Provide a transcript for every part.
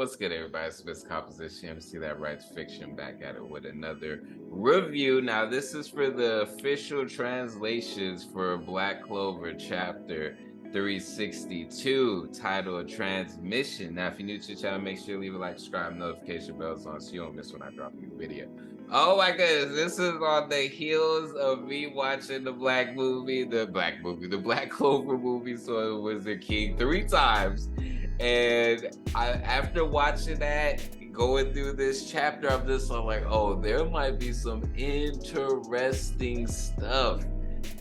What's good, everybody? It's Miss Composition MC that writes fiction back at it with another review. Now, this is for the official translations for Black Clover chapter 362, titled Transmission. Now, if you're new to the channel, make sure you leave a like, subscribe, notification bells on so you don't miss when I drop a new video. Oh my goodness, this is on the heels of me watching the Black Clover movie, so it was the King 3 times. And after watching that, going through this chapter, I'm just like, oh, there might be some interesting stuff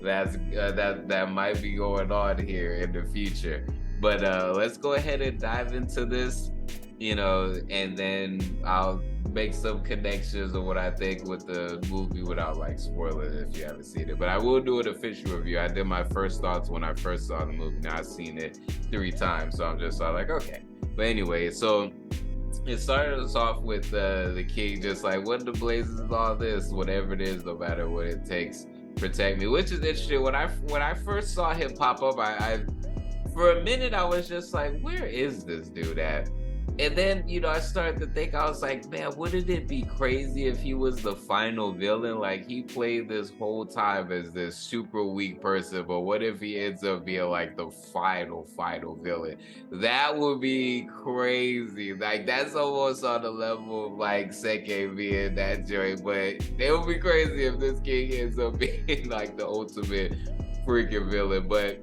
that might be going on here in the future. But let's go ahead and dive into this, and then I'll make some connections of what I think with the movie without like spoiling it if you haven't seen it. But I will do an official review. I did my first thoughts when I first saw the movie. Now I've seen it 3 times, so I'm just like, okay. But anyway, so it started us off with the king just like, what the blazes is all this? Whatever it is, no matter what it takes, protect me. Which is interesting. When I first saw him pop up, I for a minute I was just like, where is this dude at? And then, I started to think, I was like, man, wouldn't it be crazy if he was the final villain? Like, he played this whole time as this super weak person, but what if he ends up being like the final villain? That would be crazy. Like, that's almost on the level of like Seke being that joint, but it would be crazy if this king ends up being like the ultimate freaking villain. But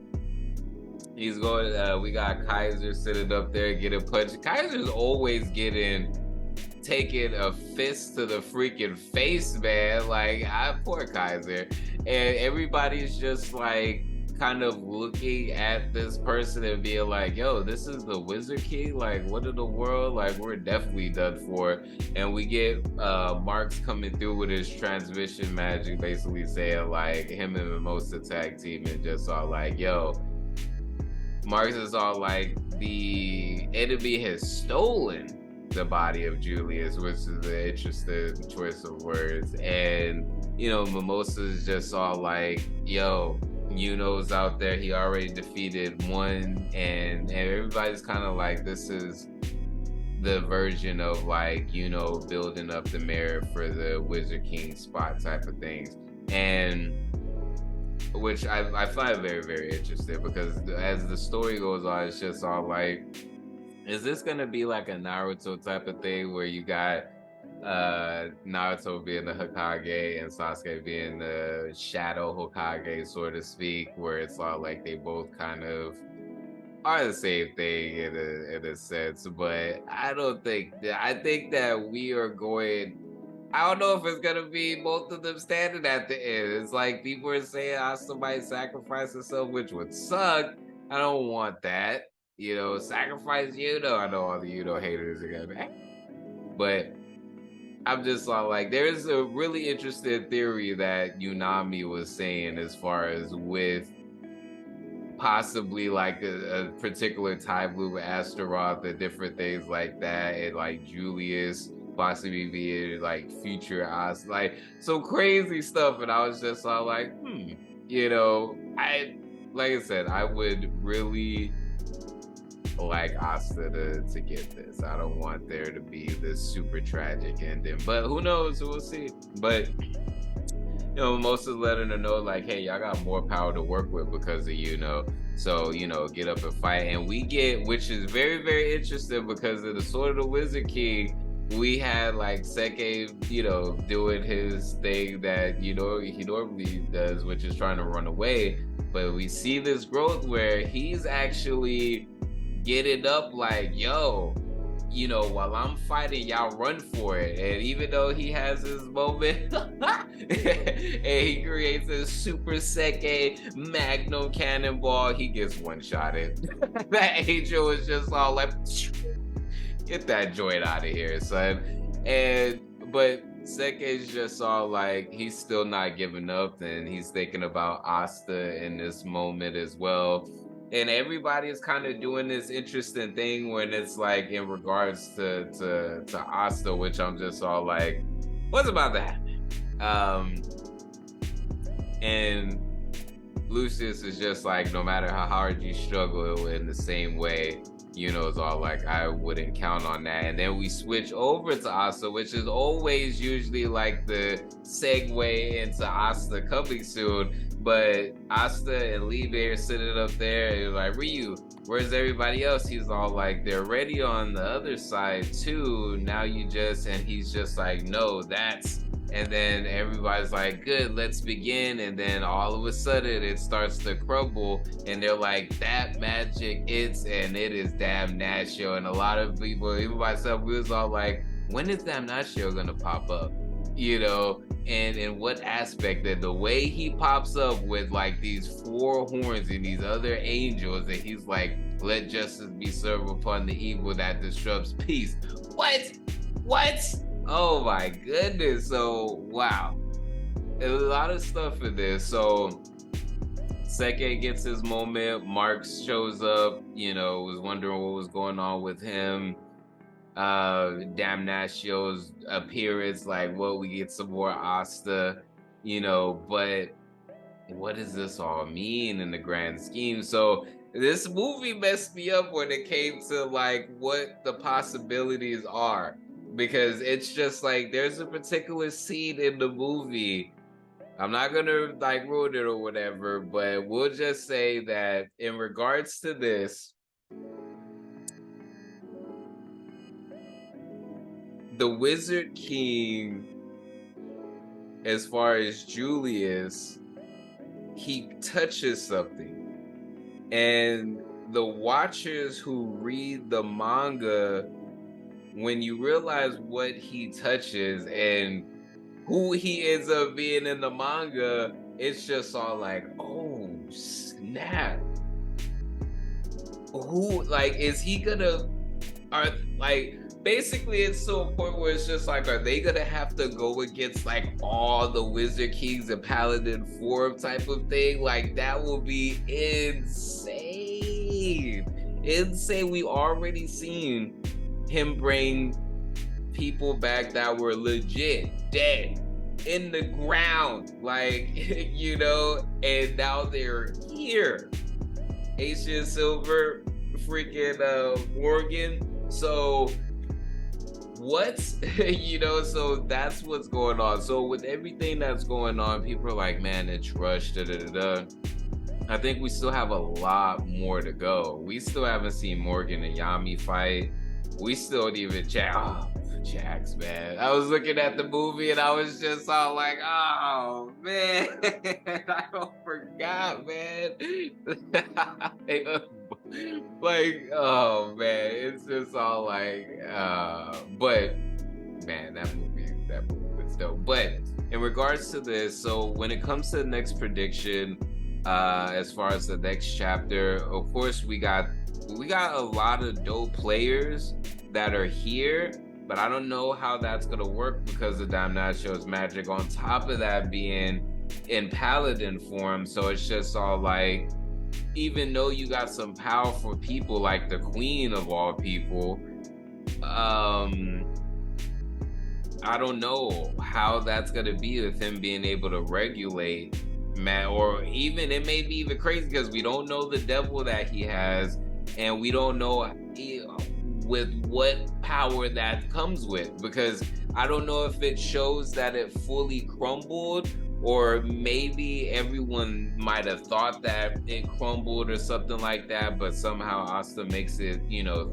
he's going. We got Kaiser sitting up there getting punched. Kaiser's always taking a fist to the freaking face, man. Like, poor Kaiser, and everybody's just like kind of looking at this person and being like, "Yo, this is the Wizard King. Like, what in the world? Like, we're definitely done for." And we get Marks coming through with his transmission magic, basically saying like him and Mimosa tag team, and just all like, "Yo." Marcus is all like, the enemy has stolen the body of Julius, which is an interesting choice of words. And, Mimosa is just all like, yo, Yuno's out there. He already defeated one. And everybody's kind of like, this is the version of like, building up the merit for the Wizard King spot type of things. And which I find very, very interesting, because as the story goes on, it's just all like, is this gonna be like a Naruto type of thing where you got Naruto being the Hokage and Sasuke being the shadow Hokage, so to speak, where it's all like they both kind of are the same thing in a sense. But I think that we are going, I don't know if it's gonna be both of them standing at the end. It's like people are saying, somebody sacrifice herself, which would suck. I don't want that. Sacrifice Yuno. I know all the Yuno haters are gonna be, but I'm just all like, there's a really interesting theory that Unami was saying as far as with possibly like a particular time loop with Astaroth and different things like that, and like Julius possibly being like future us, like some crazy stuff. And I was just all like, like I said, I would really like Asta to get this. I don't want there to be this super tragic ending, but who knows? We'll see. But most of letting her know like, hey, y'all got more power to work with because of so get up and fight. And we get, which is very, very interesting, because of the Sword of the Wizard King, we had like Seke, doing his thing that, he normally does, which is trying to run away. But we see this growth where he's actually getting up like, yo, while I'm fighting, y'all run for it. And even though he has his moment, and he creates a Super Seke Magnum Cannonball, he gets one-shotted. That angel was just all like, get that joint out of here, son. But Seke's just all like, he's still not giving up, and he's thinking about Asta in this moment as well. And everybody is kind of doing this interesting thing when it's like in regards to Asta, which I'm just all like, what's about to happen? And Lucius is just like, no matter how hard you struggle in the same way, It's all like, I wouldn't count on that. And then we switch over to Asta, which is always usually like the segue into Asta coming soon. But Asta and Lee Bear sitting up there and like, Ryu, where's everybody else? He's all like, they're ready on the other side too. Now and he's just like, no, that's. And then everybody's like, good, let's begin. And then all of a sudden it starts to crumble. And they're like, that magic, and it is Damnatio. And a lot of people, even myself, we was all like, when is Damnatio gonna pop up? And in what aspect? That the way he pops up with like these 4 horns and these other angels, and he's like, let justice be served upon the evil that disrupts peace. What? Oh my goodness. So, wow. There's a lot of stuff in this. So, Seke gets his moment. Marx shows up, was wondering what was going on with him. Damnatio's appearance, like, well, we get some more Asta, but what does this all mean in the grand scheme? So, this movie messed me up when it came to like what the possibilities are. Because it's just like there's a particular scene in the movie. I'm not gonna like ruin it or whatever, but we'll just say that in regards to this, the Wizard King, as far as Julius, he touches something. And the watchers who read the manga, when you realize what he touches and who he ends up being in the manga, it's just all like, oh snap. Who, like, is he gonna, basically it's so important where it's just like, are they gonna have to go against like all the Wizard Kings in Paladin form type of thing? Like, that will be insane. We already seen him bring people back that were legit dead in the ground, like, and now they're here. Asia Silver, freaking Morgan. So what? So that's what's going on. So with everything that's going on, people are like, man, it's rushed. I think we still have a lot more to go. We still haven't seen Morgan and Yami fight. We still don't even Jax, man. I was looking at the movie and I was just all like, oh man, I forgot, man. Like, oh man, it's just all like, but man, that movie was dope. But in regards to this, so when it comes to the next prediction, as far as the next chapter, of course we got a lot of dope players that are here, but I don't know how that's gonna work because of Damnatio's magic, on top of that being in Paladin form. So it's just all like, even though you got some powerful people like the Queen of all people, I don't know how that's gonna be with him being able to regulate or even, it may be even crazy because we don't know the devil that he has, and we don't know with what power that comes with, because I don't know if it shows that it fully crumbled, or maybe everyone might have thought that it crumbled or something like that, but somehow Asta makes it,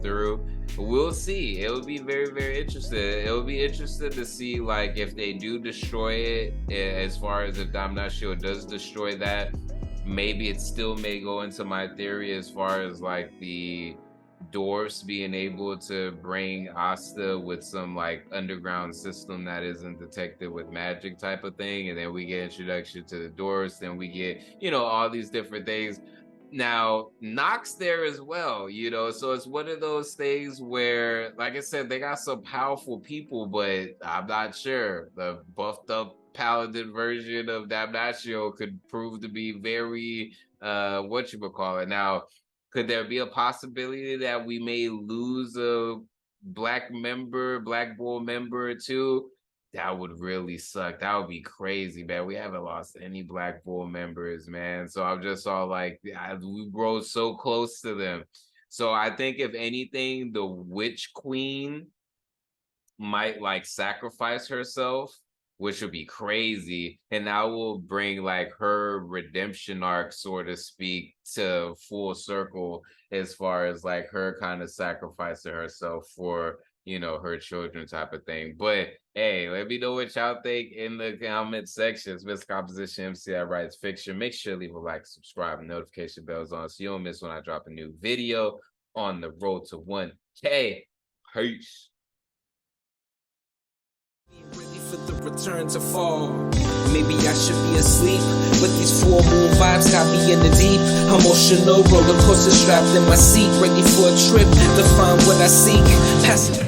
through. We'll see. It will be very, very interesting. It will be interesting to see, like, if they do destroy it, as far as if Damnatio does destroy that, maybe it still may go into my theory as far as like the dwarfs being able to bring Asta with some like underground system that isn't detected with magic type of thing, and then we get introduction to the dwarfs, then we get all these different things. Now Nox there as well, so it's one of those things where, like I said, they got some powerful people, but I'm not sure the buffed up paladin version of Damnatio could prove to be very whatchamacallit. Now, could there be a possibility that we may lose a Black Bull member or two? That would really suck. That would be crazy, man. We haven't lost any Black Bull members, man. So I'm just all like, we grow so close to them. So I think if anything, the Witch Queen might like sacrifice herself, which would be crazy, and that will bring like her redemption arc, so to speak, to full circle as far as like her kind of sacrificing herself for, you know, her children type of thing. But hey, let me know what y'all think in the comment sections. Miss Composition MC that writes fiction. Make sure to leave a like, subscribe, and notification bells on so you don't miss when I drop a new video on the road to 1K. Peace. Ready for the return to fall. Maybe I should be asleep, but these full moon vibes got me in the deep. Emotional roller coaster strapped in my seat, ready for a trip to find what I seek. Passing